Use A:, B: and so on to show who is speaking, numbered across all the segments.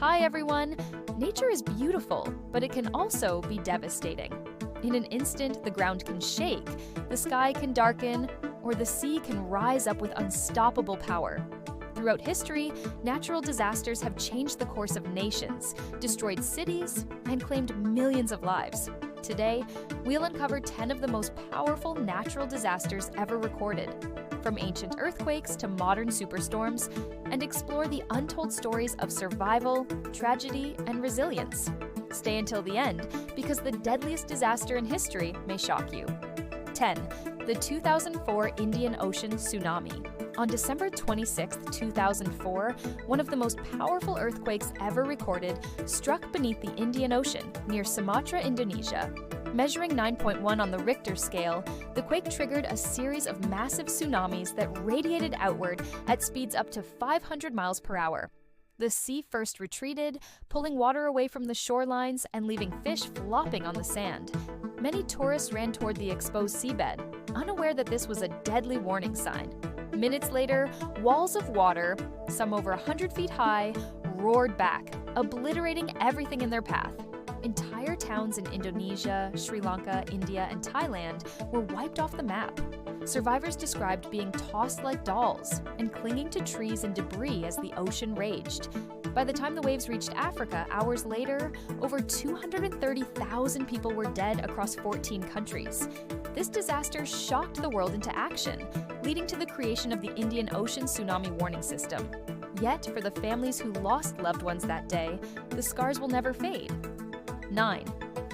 A: Hi everyone! Nature is beautiful, but it can also be devastating. In an instant, the ground can shake, the sky can darken, or the sea can rise up with unstoppable power. Throughout history, natural disasters have changed the course of nations, destroyed cities, and claimed millions of lives. Today, we'll uncover 10 of the most powerful natural disasters ever recorded, from ancient earthquakes to modern superstorms, and explore the untold stories of survival, tragedy, and resilience. Stay until the end, because the deadliest disaster in history may shock you. 10. The 2004 Indian Ocean Tsunami. On December 26, 2004, one of the most powerful earthquakes ever recorded struck beneath the Indian Ocean near Sumatra, Indonesia. Measuring 9.1 on the Richter scale, the quake triggered a series of massive tsunamis that radiated outward at speeds up to 500 miles per hour. The sea first retreated, pulling water away from the shorelines and leaving fish flopping on the sand. Many tourists ran toward the exposed seabed, unaware that this was a deadly warning sign. Minutes later, walls of water, some over 100 feet high, roared back, obliterating everything in their path. Entire towns in Indonesia, Sri Lanka, India, and Thailand were wiped off the map. Survivors described being tossed like dolls and clinging to trees and debris as the ocean raged. By the time the waves reached Africa hours later, over 230,000 people were dead across 14 countries. This disaster shocked the world into action, leading to the creation of the Indian Ocean Tsunami Warning System. Yet, for the families who lost loved ones that day, the scars will never fade. 9.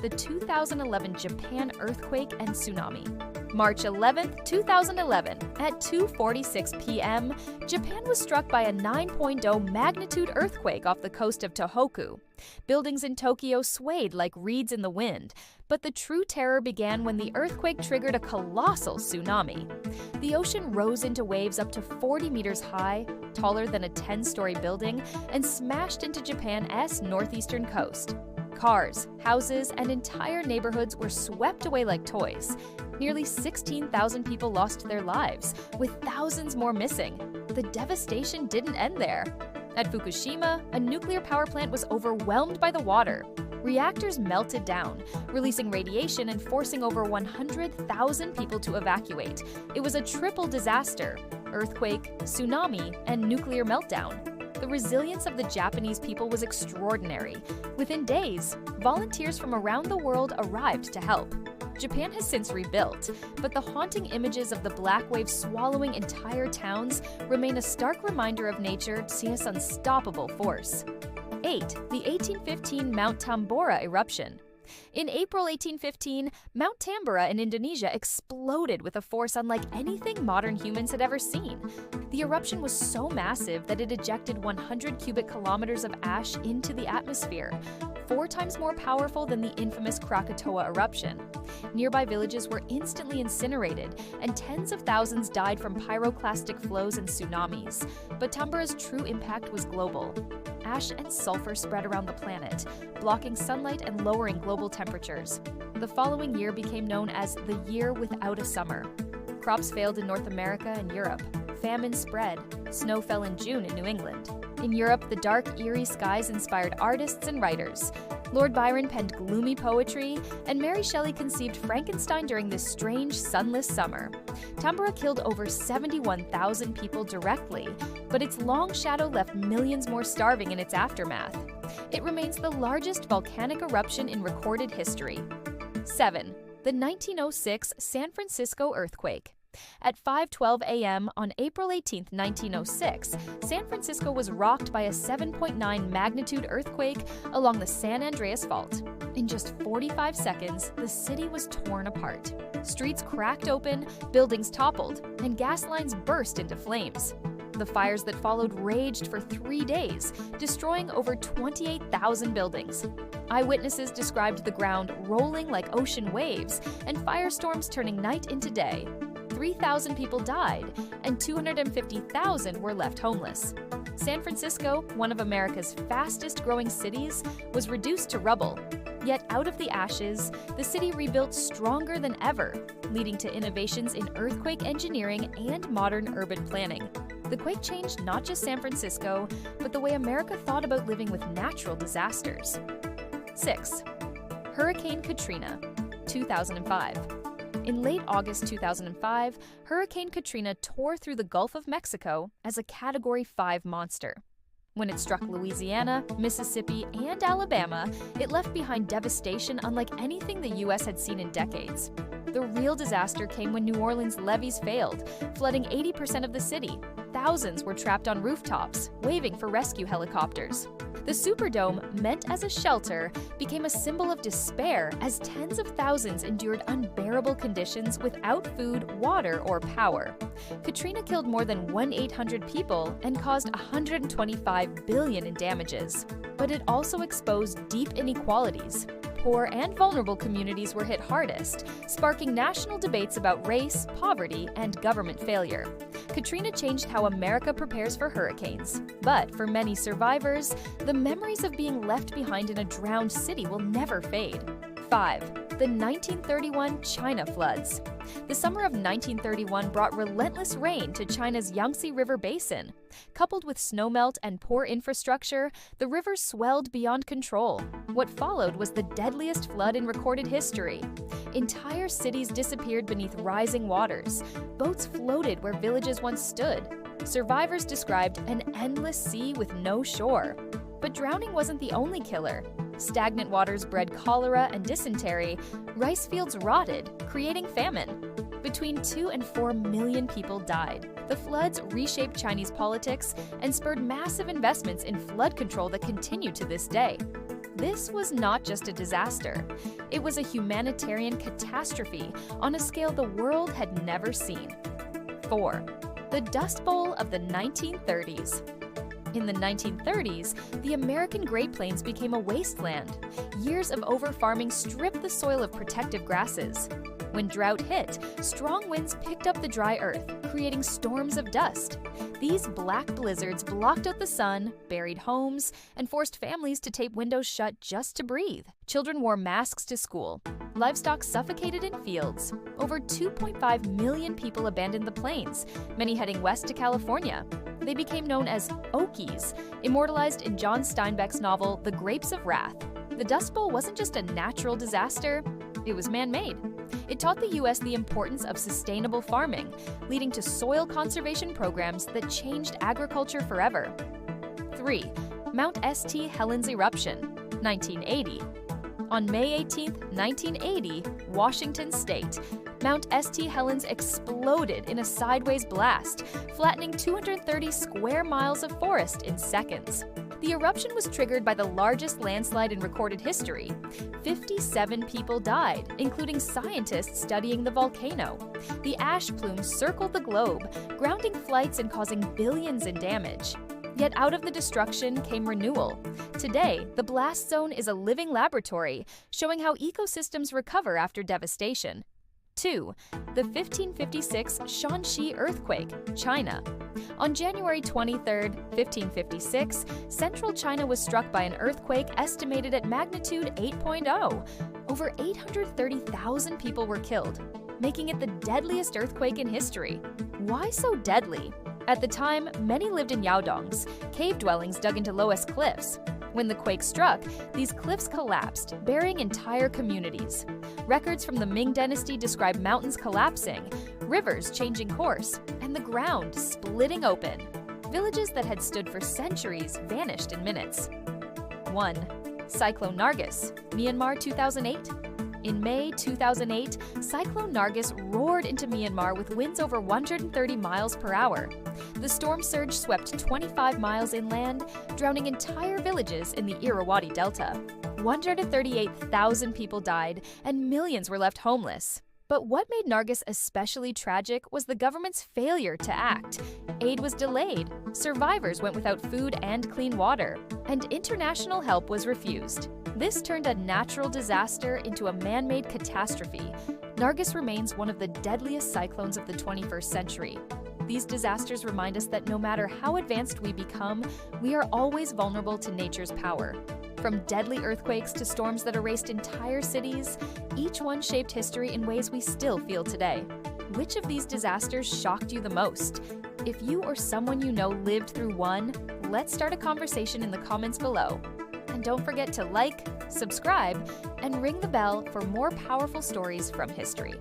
A: The 2011 Japan Earthquake and Tsunami. March 11, 2011, at 2:46 p.m., Japan was struck by a 9.0 magnitude earthquake off the coast of Tohoku. Buildings in Tokyo swayed like reeds in the wind, but the true terror began when the earthquake triggered a colossal tsunami. The ocean rose into waves up to 40 meters high, taller than a 10-story building, and smashed into Japan's northeastern coast. Cars, houses, and entire neighborhoods were swept away like toys. Nearly 16,000 people lost their lives, with thousands more missing. The devastation didn't end there. At Fukushima, a nuclear power plant was overwhelmed by the water. Reactors melted down, releasing radiation and forcing over 100,000 people to evacuate. It was a triple disaster: earthquake, tsunami, and nuclear meltdown. The resilience of the Japanese people was extraordinary. Within days, volunteers from around the world arrived to help. Japan has since rebuilt, but the haunting images of the black wave swallowing entire towns remain a stark reminder of nature's unstoppable force. 8. The 1815 Mount Tambora eruption. In April 1815, Mount Tambora in Indonesia exploded with a force unlike anything modern humans had ever seen. The eruption was so massive that it ejected 100 cubic kilometers of ash into the atmosphere, 4 times more powerful than the infamous Krakatoa eruption. Nearby villages were instantly incinerated, and tens of thousands died from pyroclastic flows and tsunamis. But Tambora's true impact was global. Ash and sulfur spread around the planet, blocking sunlight and lowering global temperatures. The following year became known as the Year Without a Summer. Crops failed in North America and Europe. Famine spread. Snow fell in June in New England. In Europe, the dark, eerie skies inspired artists and writers. Lord Byron penned gloomy poetry, and Mary Shelley conceived Frankenstein during this strange, sunless summer. Tambora killed over 71,000 people directly, but its long shadow left millions more starving in its aftermath. It remains the largest volcanic eruption in recorded history. 7. The 1906 San Francisco earthquake. At 5:12 a.m. on April 18, 1906, San Francisco was rocked by a 7.9 magnitude earthquake along the San Andreas Fault. In just 45 seconds, the city was torn apart. Streets cracked open, buildings toppled, and gas lines burst into flames. The fires that followed raged for 3 days, destroying over 28,000 buildings. Eyewitnesses described the ground rolling like ocean waves and firestorms turning night into day. 3,000 people died, and 250,000 were left homeless. San Francisco, one of America's fastest-growing cities, was reduced to rubble. Yet out of the ashes, the city rebuilt stronger than ever, leading to innovations in earthquake engineering and modern urban planning. The quake changed not just San Francisco, but the way America thought about living with natural disasters. 6. Hurricane Katrina, 2005. In late August 2005, Hurricane Katrina tore through the Gulf of Mexico as a Category 5 monster. When it struck Louisiana, Mississippi, and Alabama, it left behind devastation unlike anything the U.S. had seen in decades. The real disaster came when New Orleans levees failed, flooding 80% of the city. Thousands were trapped on rooftops, waving for rescue helicopters. The Superdome, meant as a shelter, became a symbol of despair as tens of thousands endured unbearable conditions without food, water, or power. Katrina killed more than 1,800 people and caused $125 billion in damages. But it also exposed deep inequalities. Poor and vulnerable communities were hit hardest, sparking national debates about race, poverty, and government failure. Katrina changed how America prepares for hurricanes. But for many survivors, the memories of being left behind in a drowned city will never fade. 5. The 1931 China floods. The summer of 1931 brought relentless rain to China's Yangtze River basin. Coupled with snowmelt and poor infrastructure, the river swelled beyond control. What followed was the deadliest flood in recorded history. Entire cities disappeared beneath rising waters. Boats floated where villages once stood. Survivors described an endless sea with no shore. But drowning wasn't the only killer. Stagnant waters bred cholera and dysentery. Rice fields rotted, creating famine. Between 2 and 4 million people died. The floods reshaped Chinese politics and spurred massive investments in flood control that continue to this day. This was not just a disaster. It was a humanitarian catastrophe on a scale the world had never seen. 4. The Dust Bowl of the 1930s. In the 1930s, the American Great Plains became a wasteland. Years of over-farming stripped the soil of protective grasses. When drought hit, strong winds picked up the dry earth, creating storms of dust. These black blizzards blocked out the sun, buried homes, and forced families to tape windows shut just to breathe. Children wore masks to school. Livestock suffocated in fields. Over 2.5 million people abandoned the plains, many heading west to California. They became known as Okies, immortalized in John Steinbeck's novel The Grapes of Wrath. The Dust Bowl wasn't just a natural disaster, it was man-made. It taught the U.S. the importance of sustainable farming, leading to soil conservation programs that changed agriculture forever. 3. Mount St. Helens eruption, 1980. On May 18, 1980, Washington State, Mount St. Helens exploded in a sideways blast, flattening 230 square miles of forest in seconds. The eruption was triggered by the largest landslide in recorded history. 57 people died, including scientists studying the volcano. The ash plume circled the globe, grounding flights and causing billions in damage. Yet out of the destruction came renewal. Today, the blast zone is a living laboratory, showing how ecosystems recover after devastation. 2. The 1556 Shanxi earthquake, China. On January 23, 1556, central China was struck by an earthquake estimated at magnitude 8.0. Over 830,000 people were killed, making it the deadliest earthquake in history. Why so deadly? At the time, many lived in yaodongs, cave dwellings dug into Loess cliffs. When the quake struck, these cliffs collapsed, burying entire communities. Records from the Ming Dynasty describe mountains collapsing, rivers changing course, and the ground splitting open. Villages that had stood for centuries vanished in minutes. 1. Cyclone Nargis, Myanmar 2008. In May 2008, Cyclone Nargis roared into Myanmar with winds over 130 miles per hour. The storm surge swept 25 miles inland, drowning entire villages in the Irrawaddy Delta. 138,000 people died, and millions were left homeless. But what made Nargis especially tragic was the government's failure to act. Aid was delayed, survivors went without food and clean water, and international help was refused. This turned a natural disaster into a man-made catastrophe. Nargis remains one of the deadliest cyclones of the 21st century. These disasters remind us that no matter how advanced we become, we are always vulnerable to nature's power. From deadly earthquakes to storms that erased entire cities, each one shaped history in ways we still feel today. Which of these disasters shocked you the most? If you or someone you know lived through one, let's start a conversation in the comments below. And don't forget to like, subscribe, and ring the bell for more powerful stories from history.